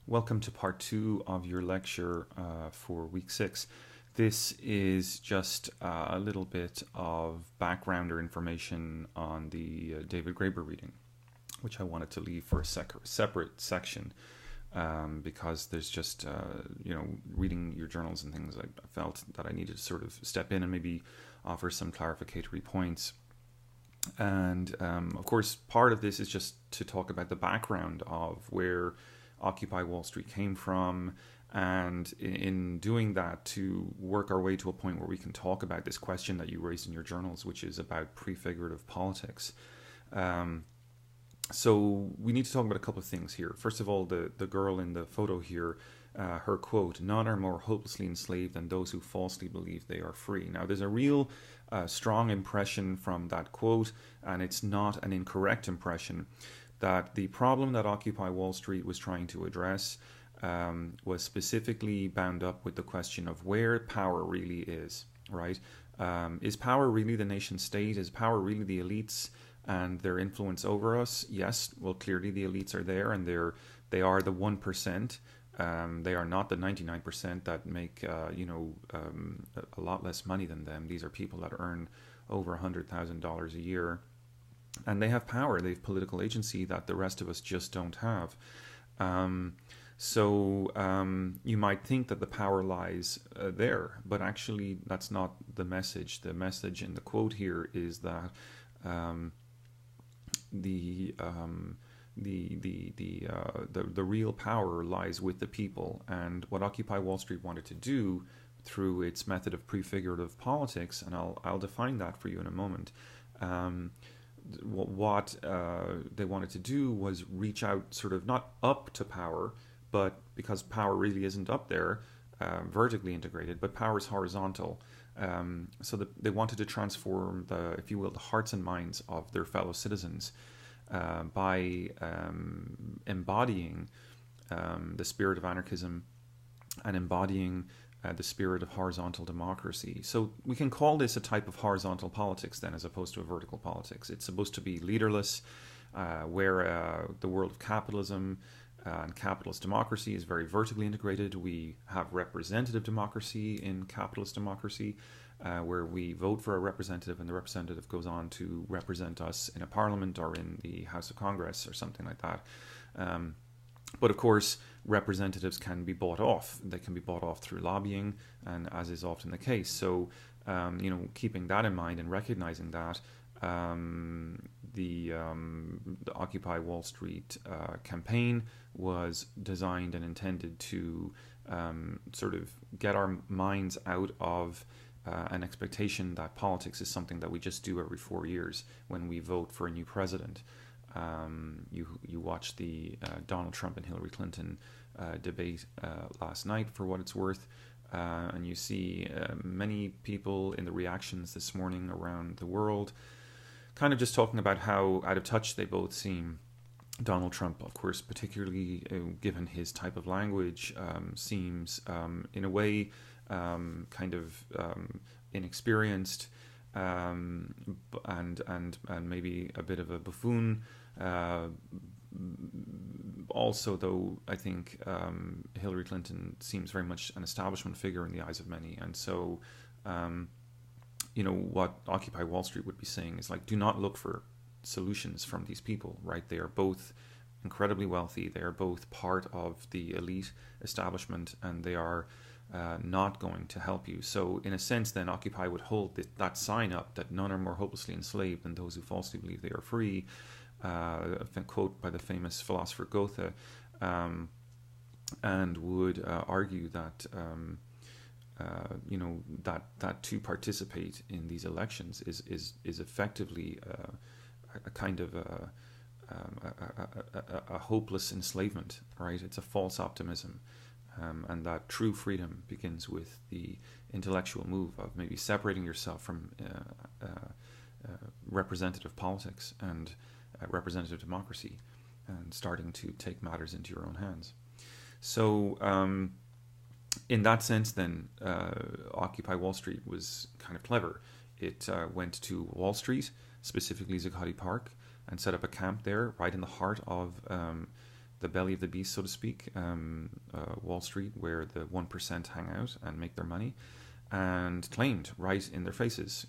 Welcome to part 2 of your lecture for week 6. This is just a little bit of background or information on the David Graeber reading, which I wanted to leave for a separate section because there's just, reading your journals and things, I felt that I needed to sort of step in and maybe offer some clarificatory points. And of course, part of this is just to talk about the background of where Occupy Wall Street came from, and in doing that, to work our way to a point where we can talk about this question that you raised in your journals, which is about prefigurative politics. So we need to talk about a couple of things here. First of all, the girl in the photo here, her quote, "None are more hopelessly enslaved than those who falsely believe they are free." Now, there's a real strong impression from that quote, and it's not an incorrect impression, that the problem that Occupy Wall Street was trying to address was specifically bound up with the question of where power really is, right? Is power really the nation state? Is power really the elites and their influence over us? Yes, well, clearly the elites are there, and they are the 1%. They are not the 99% that make a lot less money than them. These are people that earn over $100,000 a year. And they have power, they have political agency that the rest of us just don't have. So you might think that the power lies there, but actually that's not the message. The message in the quote here is that the real power lies with the people. And what Occupy Wall Street wanted to do through its method of prefigurative politics, and I'll define that for you in a moment, what they wanted to do was reach out, sort of not up to power, but because power really isn't up there, vertically integrated, but power is horizontal. So they wanted to transform if you will, the hearts and minds of their fellow citizens by embodying the spirit of anarchism and embodying the spirit of horizontal democracy. So we can call this a type of horizontal politics then, as opposed to a vertical politics. It's supposed to be leaderless, where the world of capitalism and capitalist democracy is very vertically integrated. We have representative democracy in capitalist democracy, where we vote for a representative and the representative goes on to represent us in a parliament or in the House of Congress or something like that. But of course, representatives can be bought off. They can be bought off through lobbying, and as is often the case. So, keeping that in mind and recognizing that, the Occupy Wall Street campaign was designed and intended to sort of get our minds out of an expectation that politics is something that we just do every 4 years when we vote for a new president. You watched the Donald Trump and Hillary Clinton debate last night, for what it's worth, and you see many people in the reactions this morning around the world kind of just talking about how out of touch they both seem. Donald Trump, of course, particularly given his type of language, seems in a way kind of inexperienced, and maybe a bit of a buffoon. Also, though, I think Hillary Clinton seems very much an establishment figure in the eyes of many, and so what Occupy Wall Street would be saying is, like, do not look for solutions from these people, right? They are both incredibly wealthy, they are both part of the elite establishment, and they are not going to help you. So in a sense then, Occupy would hold that sign up that none are more hopelessly enslaved than those who falsely believe they are free, a quote by the famous philosopher Goethe, and would argue that that to participate in these elections is effectively a kind of a hopeless enslavement, right? It's a false optimism, and that true freedom begins with the intellectual move of maybe separating yourself from representative politics and representative democracy, and starting to take matters into your own hands. So in that sense then, Occupy Wall Street was kind of clever. It went to Wall Street, specifically Zuccotti Park, and set up a camp there right in the heart of the belly of the beast, so to speak, Wall Street, where the 1% hang out and make their money, and claimed right in their faces,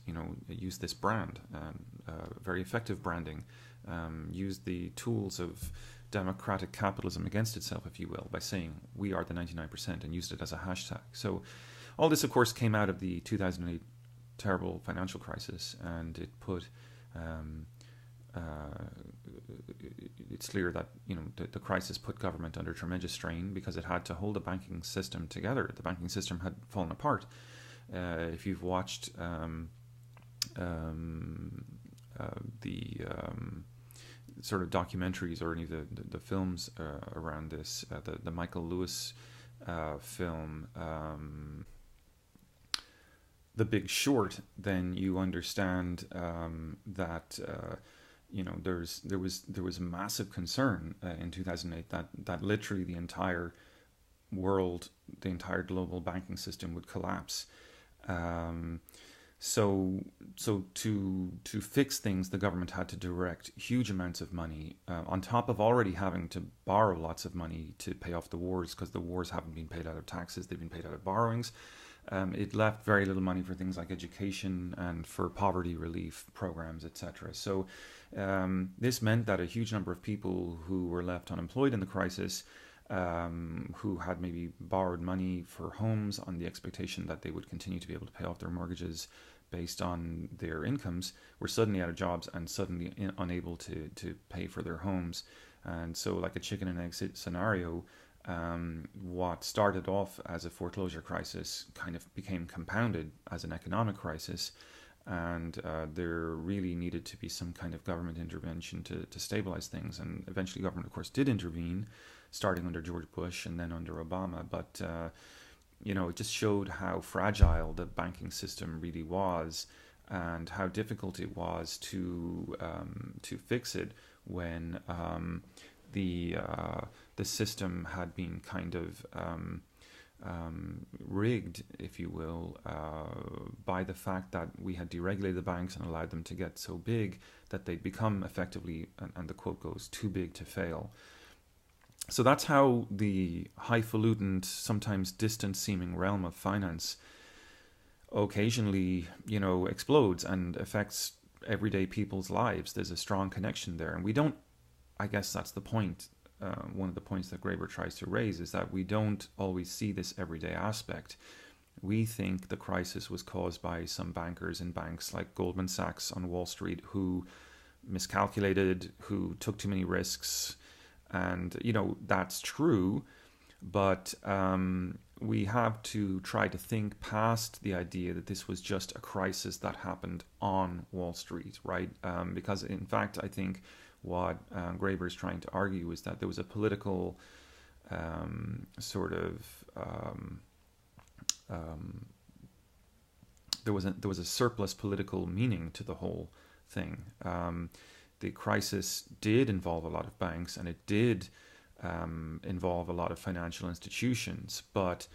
use this brand, very effective branding, used the tools of democratic capitalism against itself, if you will, by saying we are the 99%, and used it as a hashtag. So all this, of course, came out of the 2008 terrible financial crisis, and it put it's clear that the crisis put government under tremendous strain because it had to hold the banking system together. The banking system had fallen apart. If you've watched the sort of documentaries or any of the films around this, the Michael Lewis film, The Big Short, then you understand that there was massive concern in 2008 that literally the entire world, the entire global banking system would collapse. So to fix things, the government had to direct huge amounts of money on top of already having to borrow lots of money to pay off the wars, because the wars haven't been paid out of taxes, they've been paid out of borrowings. It left very little money for things like education and for poverty relief programs, etc. So this meant that a huge number of people who were left unemployed in the crisis, who had maybe borrowed money for homes on the expectation that they would continue to be able to pay off their mortgages based on their incomes, were suddenly out of jobs and suddenly unable to pay for their homes. And so, like a chicken and egg scenario, what started off as a foreclosure crisis kind of became compounded as an economic crisis, and there really needed to be some kind of government intervention to stabilize things. And eventually government, of course, did intervene, starting under George Bush and then under Obama. But it just showed how fragile the banking system really was, and how difficult it was to fix it when the system had been kind of rigged, if you will, by the fact that we had deregulated the banks and allowed them to get so big that they'd become effectively, and the quote goes, too big to fail. So that's how the highfalutin, sometimes distant-seeming realm of finance occasionally, explodes and affects everyday people's lives. There's a strong connection there, and we don't, I guess that's the point. One of the points that Graeber tries to raise is that we don't always see this everyday aspect. We think the crisis was caused by some bankers in banks like Goldman Sachs on Wall Street who miscalculated, who took too many risks. And, that's true, but we have to try to think past the idea that this was just a crisis that happened on Wall Street, right? Because, in fact, I think what Graeber is trying to argue is that there was a political there was a surplus political meaning to the whole thing. The crisis did involve a lot of banks, and it did involve a lot of financial institutions, but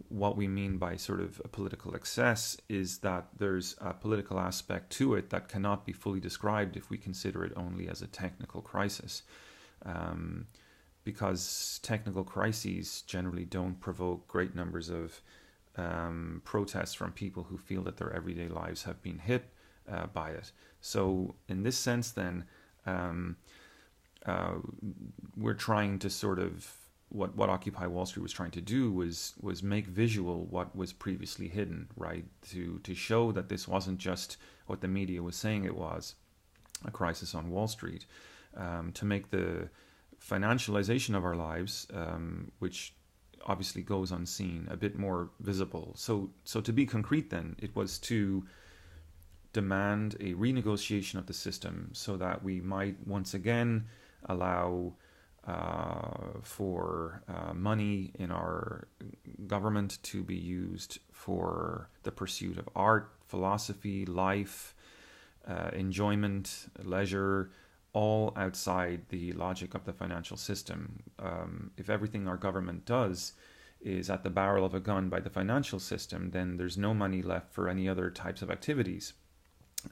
what we mean by sort of a political excess is that there's a political aspect to it that cannot be fully described if we consider it only as a technical crisis, because technical crises generally don't provoke great numbers of protests from people who feel that their everyday lives have been hit by it. So in this sense then, we're trying to sort of, what Occupy Wall Street was trying to do was make visual what was previously hidden, right? To show that this wasn't just what the media was saying it was, a crisis on Wall Street, to make the financialization of our lives, which obviously goes unseen, a bit more visible. So to be concrete then, it was to demand a renegotiation of the system so that we might once again allow for money in our government to be used for the pursuit of art, philosophy, life, enjoyment, leisure, all outside the logic of the financial system. If everything our government does is at the barrel of a gun by the financial system, then there's no money left for any other types of activities.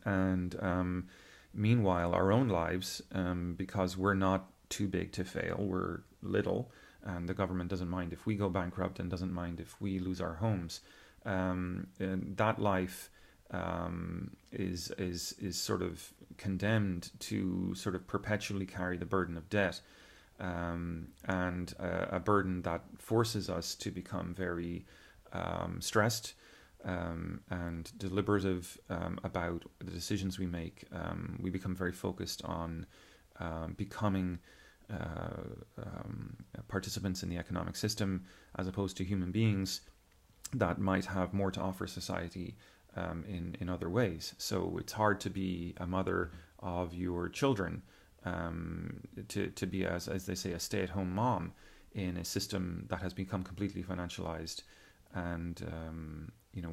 And meanwhile, our own lives, because we're not too big to fail. We're little, and the government doesn't mind if we go bankrupt and doesn't mind if we lose our homes. And that life is sort of condemned to sort of perpetually carry the burden of debt, and a burden that forces us to become very stressed and deliberative about the decisions we make. We become very focused on becoming participants in the economic system, as opposed to human beings that might have more to offer society in other ways. So it's hard to be a mother of your children, to be, as they say, a stay-at-home mom in a system that has become completely financialized, and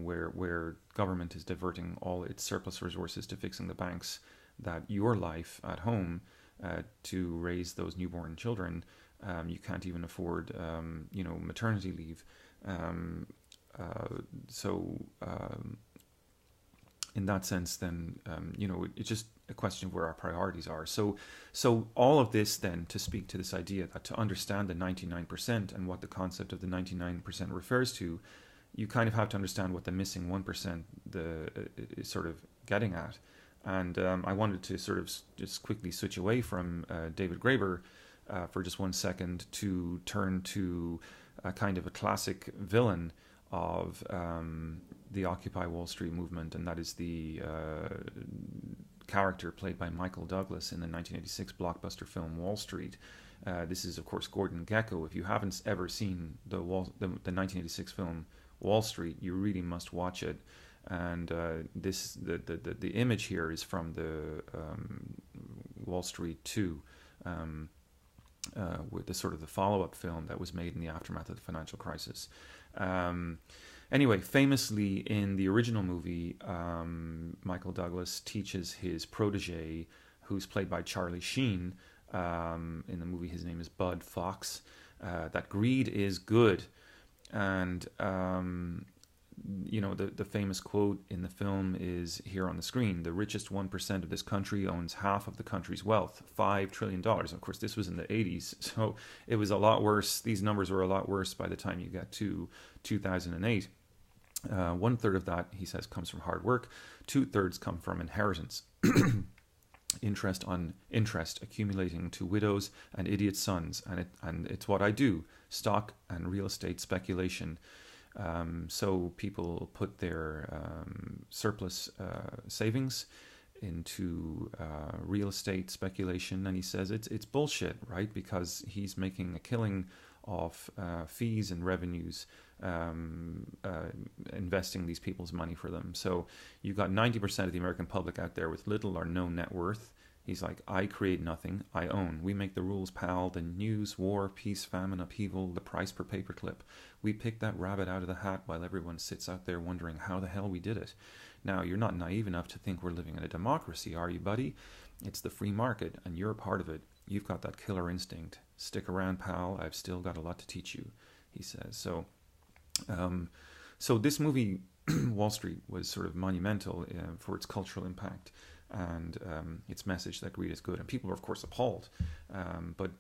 where government is diverting all its surplus resources to fixing the banks, that your life at home, to raise those newborn children, you can't even afford maternity leave. In that sense, then it's just a question of where our priorities are. So all of this, then, to speak to this idea that to understand the 99% and what the concept of the 99% refers to, you kind of have to understand what the missing 1% is sort of getting at. And I wanted to sort of just quickly switch away from David Graeber for just 1 second to turn to a kind of a classic villain of the Occupy Wall Street movement, and that is the character played by Michael Douglas in the 1986 blockbuster film Wall Street. This is, of course, Gordon Gekko. If you haven't ever seen the 1986 film Wall Street, you really must watch it. And the image here is from the Wall Street 2, with the sort of the follow-up film that was made in the aftermath of the financial crisis. Anyway, famously in the original movie, Michael Douglas teaches his protege, who's played by Charlie Sheen, in the movie his name is Bud Fox, that greed is good. And the famous quote in the film is here on the screen: "The richest 1% of this country owns half of the country's wealth, $5 trillion. Of course, this was in the 80s, so it was a lot worse. These numbers were a lot worse by the time you get to 2008. 1/3 of that, he says, comes from hard work. 2/3 come from inheritance. Interest on interest accumulating to widows and idiot sons. And it's what I do: stock and real estate speculation." So people put their surplus savings into real estate speculation, and he says it's bullshit, right? Because he's making a killing off fees and revenues, investing these people's money for them. So you've got 90% of the American public out there with little or no net worth. He's like, I create nothing, I own. We make the rules, pal. The news, war, peace, famine, upheaval, the price per paperclip. We pick that rabbit out of the hat while everyone sits out there wondering how the hell we did it. Now, you're not naive enough to think we're living in a democracy, are you, buddy? It's the free market, and you're a part of it. You've got that killer instinct. Stick around, pal. I've still got a lot to teach you, he says. So this movie, Wall Street, was sort of monumental for its cultural impact and its message that greed is good. And people were, of course, appalled, but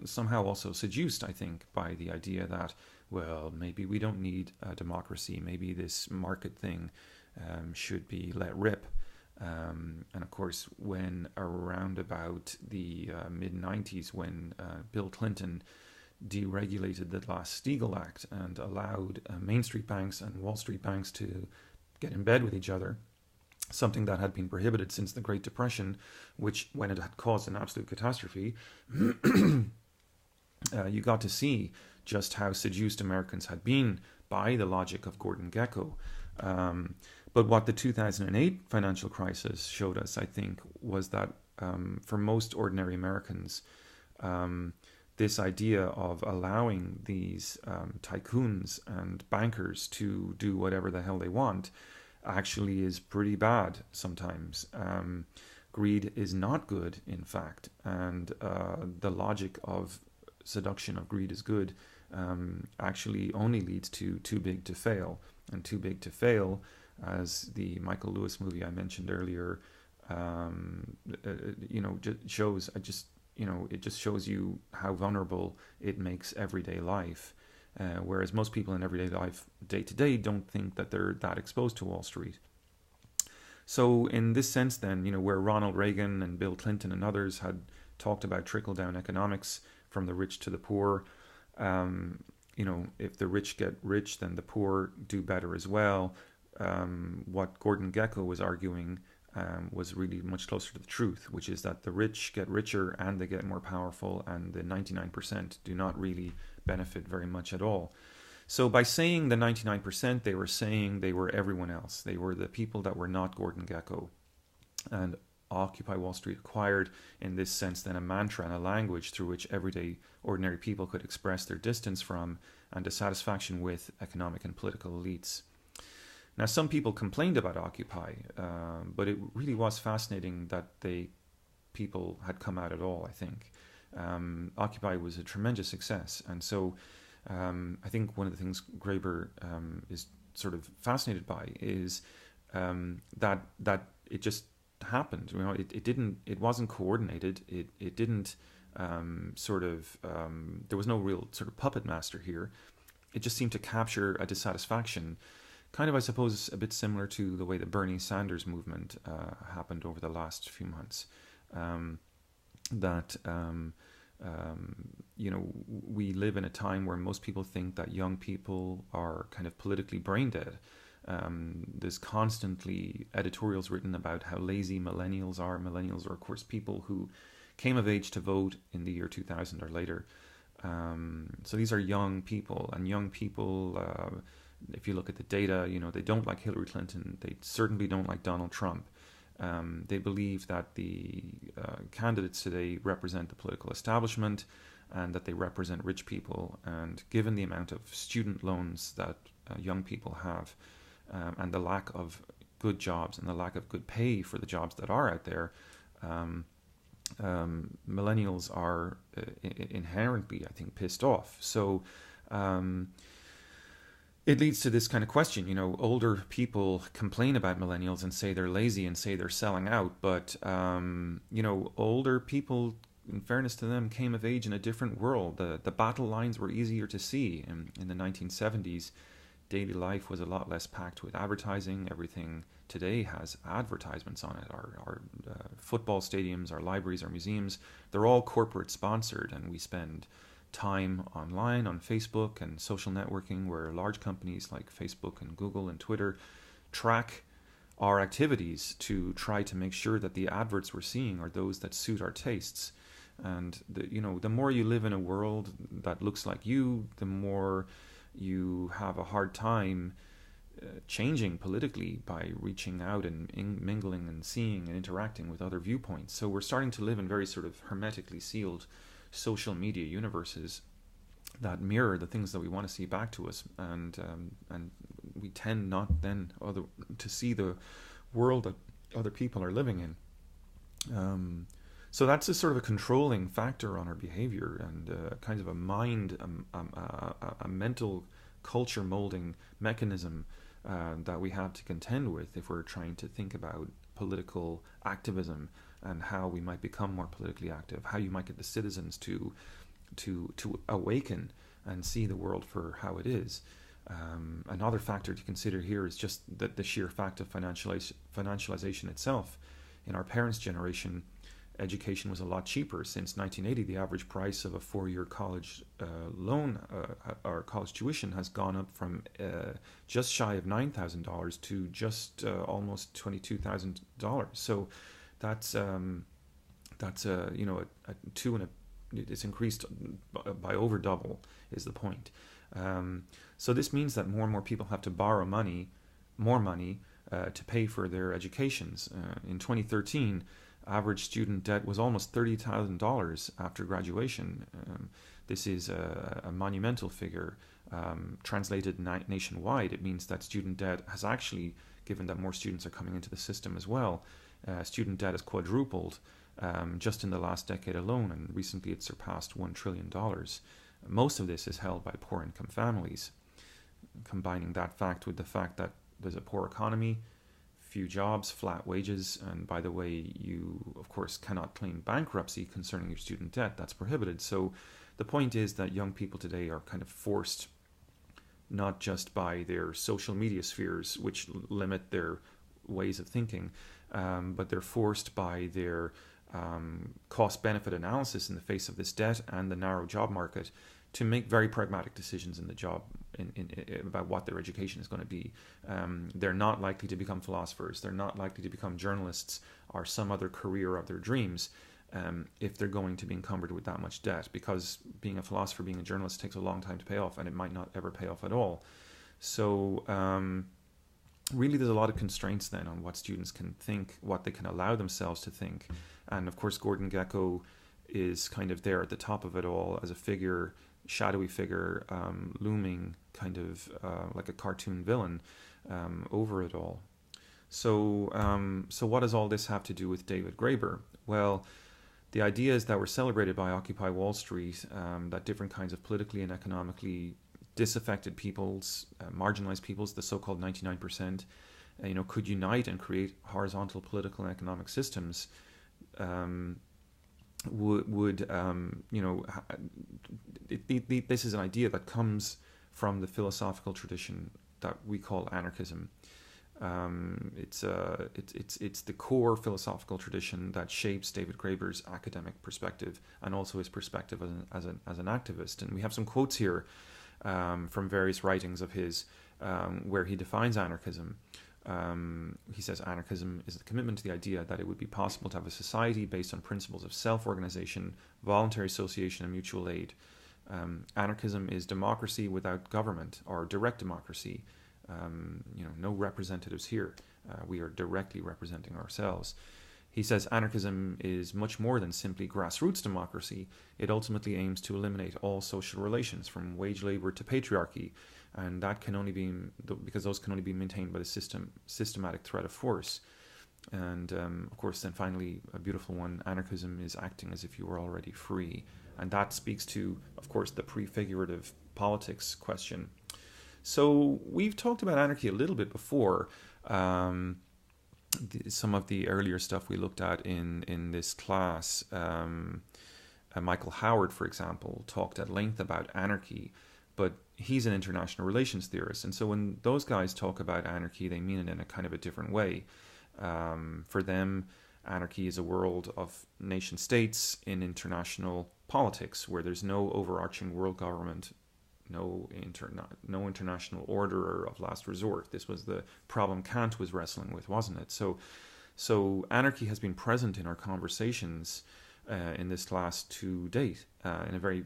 somehow also seduced, I think, by the idea that, well, maybe we don't need a democracy. Maybe this market thing should be let rip. And of course, when around about the mid-90s, when Bill Clinton deregulated the Glass-Steagall Act and allowed Main Street banks and Wall Street banks to get in bed with each other, something that had been prohibited since the Great Depression, which, when it had caused an absolute catastrophe, you got to see just how seduced Americans had been by the logic of Gordon Gekko. But what the 2008 financial crisis showed us, I think, was that for most ordinary Americans, this idea of allowing these tycoons and bankers to do whatever the hell they want actually is pretty bad sometimes. Greed is not good, in fact, and the logic of seduction of greed is good actually only leads to too big to fail. And too big to fail, as the Michael Lewis movie I mentioned earlier, shows. it just shows you how vulnerable it makes everyday life. Whereas most people in everyday life, day to day, don't think that they're that exposed to Wall Street. So in this sense, then, where Ronald Reagan and Bill Clinton and others had talked about trickle-down economics from the rich to the poor, if the rich get rich, then the poor do better as well. What Gordon Gekko was arguing was really much closer to the truth, which is that the rich get richer and they get more powerful, and the 99% do not really benefit very much at all. So by saying the 99%, they were saying they were everyone else. They were the people that were not Gordon Gekko. And Occupy Wall Street acquired, in this sense, then a mantra and a language through which everyday ordinary people could express their distance from and dissatisfaction with economic and political elites. Now, some people complained about Occupy, but it really was fascinating that people had come out at all, I think. Occupy was a tremendous success, and so I think one of the things Graeber is sort of fascinated by is that it just happened. It wasn't coordinated. It didn't there was no real sort of puppet master here. It just seemed to capture a dissatisfaction, kind of, I suppose, a bit similar to the way the Bernie Sanders movement happened over the last few months. We live in a time where most people think that young people are kind of politically brain dead. There's constantly editorials written about how lazy millennials are. Millennials are, of course, people who came of age to vote in the year 2000 or later. So these are young people, and young people, if you look at the data, they don't like Hillary Clinton. They certainly don't like Donald Trump. They believe that the candidates today represent the political establishment and that they represent rich people. And given the amount of student loans that young people have, and the lack of good jobs and the lack of good pay for the jobs that are out there, millennials are inherently, I think, pissed off. So it leads to this kind of question. Older people complain about millennials and say they're lazy and say they're selling out, but older people, in fairness to them, came of age in a different world. The battle lines were easier to see. In the 1970s, daily life was a lot less packed with advertising. Everything today has advertisements on it. Our football stadiums, our libraries, our museums, they're all corporate sponsored, and we spend time online on Facebook and social networking, where large companies like Facebook and Google and Twitter track our activities to try to make sure that the adverts we're seeing are those that suit our tastes. And the more you live in a world that looks like you, the more you have a hard time changing politically by reaching out and mingling and seeing and interacting with other viewpoints. So we're starting to live in very sort of hermetically sealed social media universes that mirror the things that we want to see back to us, and we tend not then to see the world that other people are living in. So that's a sort of a controlling factor on our behavior, and kind of a mind, a mental culture molding mechanism that we have to contend with if we're trying to think about political activism and how we might become more politically active, how you might get the citizens to awaken and see the world for how it is. Another factor to consider here is just that the sheer fact of financialization itself. In our parents' generation, education was a lot cheaper. Since 1980, the average price of a 4-year college loan or college tuition has gone up from just shy of $9,000 to just almost $22,000. So that's it's increased by over double is the point. So this means that more and more people have to borrow more money to pay for their educations. In 2013, average student debt was almost $30,000 after graduation. This is a monumental figure. Translated nationwide, it means that student debt has actually, given that more students are coming into the system as well, student debt has quadrupled just in the last decade alone, and recently it surpassed $1 trillion. Most of this is held by poor income families. Combining that fact with the fact that there's a poor economy, few jobs, flat wages, and by the way, you of course cannot claim bankruptcy concerning your student debt. That's prohibited. So the point is that young people today are kind of forced, not just by their social media spheres, which limit their ways of thinking, but they're forced by their cost-benefit analysis in the face of this debt and the narrow job market to make very pragmatic decisions in the job about what their education is going to be. They're not likely to become philosophers. They're not likely to become journalists or some other career of their dreams if they're going to be encumbered with that much debt, because being a philosopher, being a journalist takes a long time to pay off, and it might not ever pay off at all. So really there's a lot of constraints then on what students can think, what they can allow themselves to think. And of course Gordon Gekko is kind of there at the top of it all as a figure, shadowy figure, looming kind of like a cartoon villain over it all. So what does all this have to do with David Graeber? Well, the ideas that were celebrated by Occupy Wall Street, that different kinds of politically and economically disaffected peoples, marginalized peoples, the so-called 99%, could unite and create horizontal political and economic systems, this is an idea that comes from the philosophical tradition that we call anarchism. It's the core philosophical tradition that shapes David Graeber's academic perspective and also his perspective as an activist. And we have some quotes here from various writings of his where he defines anarchism. He says anarchism is the commitment to the idea that it would be possible to have a society based on principles of self-organization, voluntary association, and mutual aid. Anarchism is democracy without government, or direct democracy. No representatives here. We are directly representing ourselves. He says anarchism is much more than simply grassroots democracy. It ultimately aims to eliminate all social relations, from wage labor to patriarchy, and that can only be because those can only be maintained by the systematic threat of force. And of course, then finally, a beautiful one: anarchism is acting as if you were already free, and that speaks to, of course, the prefigurative politics question. So we've talked about anarchy a little bit before. Some of the earlier stuff we looked at in this class, Michael Howard, for example, talked at length about anarchy, but he's an international relations theorist, and so when those guys talk about anarchy, they mean it in a kind of a different way. For them, anarchy is a world of nation states in international politics where there's no overarching world government, no international order of last resort. This was the problem Kant was wrestling with, wasn't it? So anarchy has been present in our conversations in this class to date in a very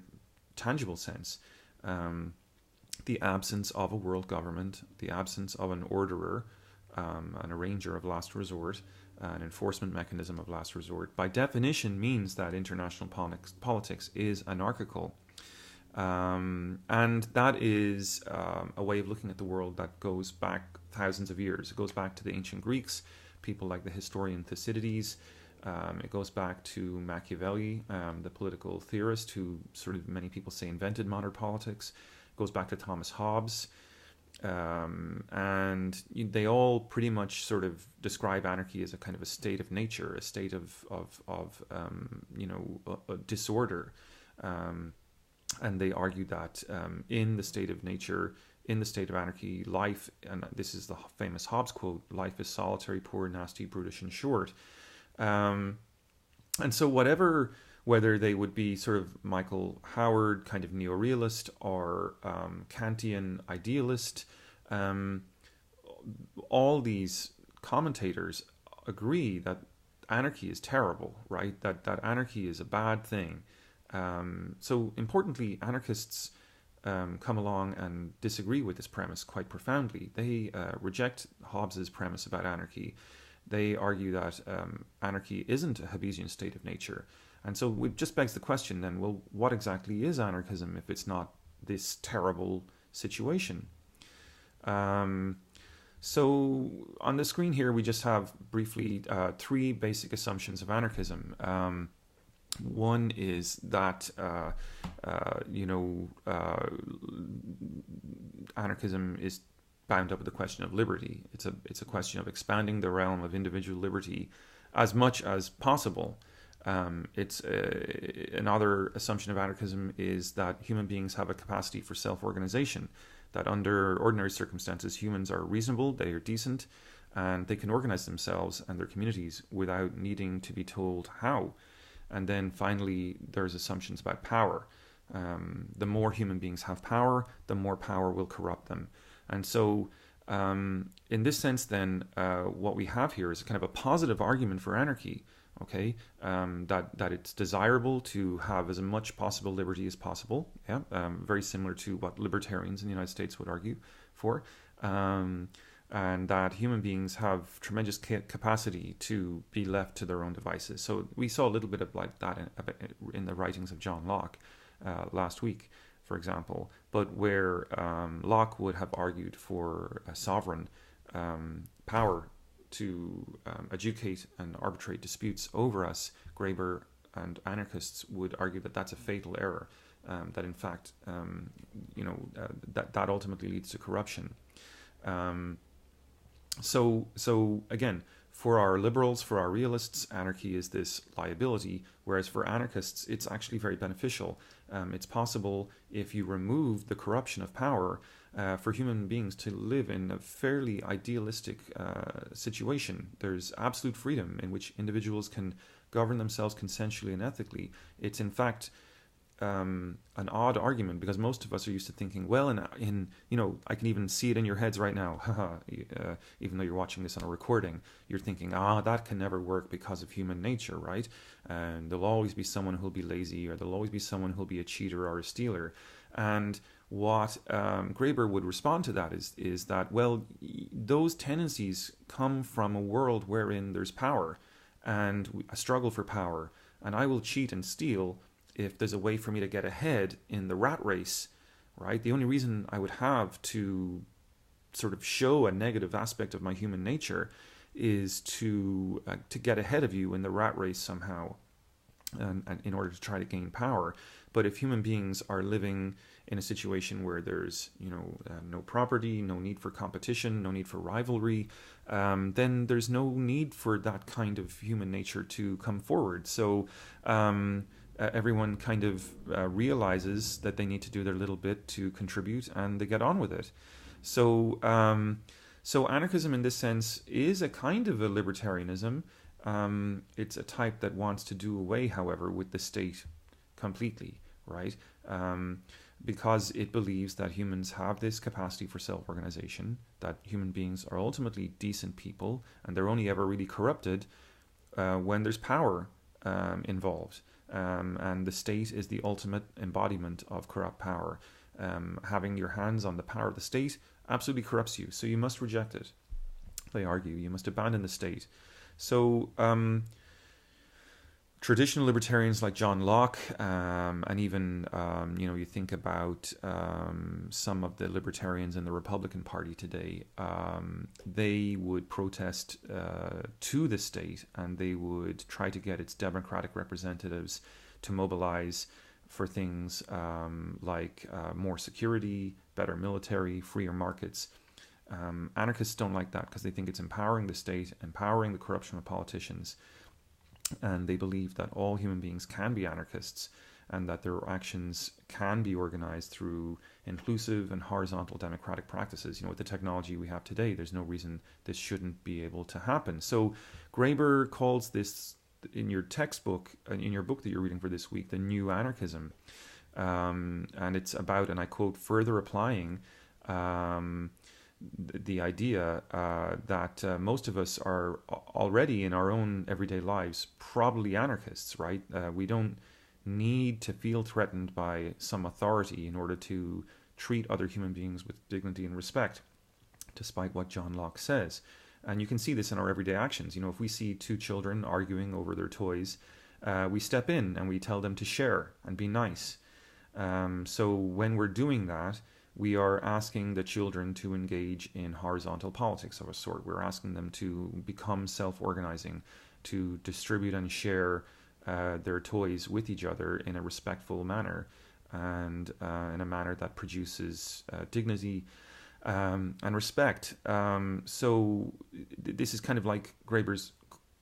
tangible sense. The absence of a world government, the absence of an orderer, an arranger of last resort, an enforcement mechanism of last resort, by definition means that international politics is anarchical. And that is a way of looking at the world that goes back thousands of years. It goes back to the ancient Greeks, people like the historian Thucydides. It goes back to Machiavelli, the political theorist who sort of many people say invented modern politics. It goes back to Thomas Hobbes. And they all pretty much sort of describe anarchy as a kind of a state of nature, a state of disorder. And they argue that in the state of nature, in the state of anarchy, life, and this is the famous Hobbes quote, life is solitary, poor, nasty, brutish, and short. And so whether they would be sort of Michael Howard, kind of neorealist, or Kantian idealist, all these commentators agree that anarchy is terrible, right? That anarchy is a bad thing. So importantly, anarchists come along and disagree with this premise quite profoundly. They reject Hobbes's premise about anarchy. They argue that anarchy isn't a Hobbesian state of nature. And so it just begs the question then, well, what exactly is anarchism if it's not this terrible situation? So on the screen here, we just have briefly three basic assumptions of anarchism. One is that anarchism is bound up with the question of liberty. It's a question of expanding the realm of individual liberty as much as possible. It's another assumption of anarchism is that human beings have a capacity for self-organization, that under ordinary circumstances humans are reasonable, they are decent, and they can organize themselves and their communities without needing to be told how. And then finally, there's assumptions about power. The more human beings have power, the more power will corrupt them. And so in this sense, then, what we have here is kind of a positive argument for anarchy. Okay, that it's desirable to have as much possible liberty as possible. Yeah, very similar to what libertarians in the United States would argue for, and that human beings have tremendous capacity to be left to their own devices. So we saw a little bit of like that in the writings of John Locke last week, for example. But where Locke would have argued for a sovereign power to adjudicate and arbitrate disputes over us, Graeber and anarchists would argue that that's a fatal error, that in fact, that ultimately leads to corruption. So again, for our liberals, for our realists, anarchy is this liability, whereas for anarchists, it's actually very beneficial. It's possible, if you remove the corruption of power, for human beings to live in a fairly idealistic situation. There's absolute freedom in which individuals can govern themselves consensually and ethically. It's in fact an odd argument, because most of us are used to thinking, well, in I can even see it in your heads right now, even though you're watching this on a recording, you're thinking, that can never work because of human nature, right? And there'll always be someone who'll be lazy, or there'll always be someone who'll be a cheater or a stealer. And what Graeber would respond to that is that, well, those tendencies come from a world wherein there's power and a struggle for power, and I will cheat and steal if there's a way for me to get ahead in the rat race, right? The only reason I would have to sort of show a negative aspect of my human nature is to get ahead of you in the rat race somehow, and in order to try to gain power. But if human beings are living in a situation where there's no property, no need for competition, no need for rivalry, then there's no need for that kind of human nature to come forward. So everyone kind of realizes that they need to do their little bit to contribute, and they get on with it. So so anarchism in this sense is a kind of a libertarianism. It's a type that wants to do away, however, with the state completely, right? Because it believes that humans have this capacity for self-organization, that human beings are ultimately decent people, and they're only ever really corrupted when there's power involved. And the state is the ultimate embodiment of corrupt power. Having your hands on the power of the state absolutely corrupts you, so you must reject it. They argue you must abandon the state. So traditional libertarians like John Locke, and even you think about some of the libertarians in the Republican Party today, they would protest to the state, and they would try to get its democratic representatives to mobilize for things like more security, better military, freer markets. Anarchists don't like that because they think it's empowering the state, empowering the corruption of politicians, and they believe that all human beings can be anarchists, and that their actions can be organized through inclusive and horizontal democratic practices. With the technology we have today, there's no reason this shouldn't be able to happen. So Graeber calls this, in your textbook, in your book that you're reading for this week, the new anarchism. And it's about, and I quote, further applying the idea that most of us are already in our own everyday lives probably anarchists, right? We don't need to feel threatened by some authority in order to treat other human beings with dignity and respect, despite what John Locke says. And you can see this in our everyday actions. If we see two children arguing over their toys, we step in and we tell them to share and be nice. So when we're doing that, we are asking the children to engage in horizontal politics of a sort. We're asking them to become self-organizing, to distribute and share their toys with each other in a respectful manner, and in a manner that produces dignity and respect. So this is kind of like Graeber's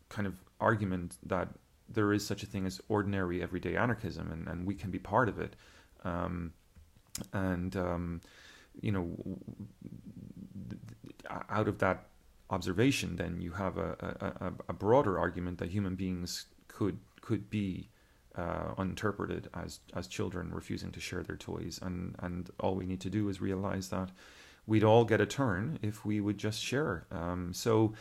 kind of argument that there is such a thing as ordinary everyday anarchism, and we can be part of it. And out of that observation, then you have a broader argument that human beings could be uninterpreted as children refusing to share their toys, and all we need to do is realize that we'd all get a turn if we would just share. So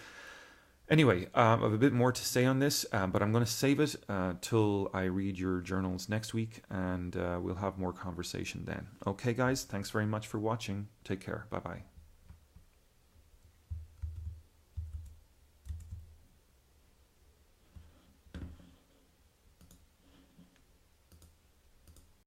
anyway, I have a bit more to say on this, but I'm going to save it till I read your journals next week, and we'll have more conversation then. Okay, guys, thanks very much for watching. Take care. Bye-bye.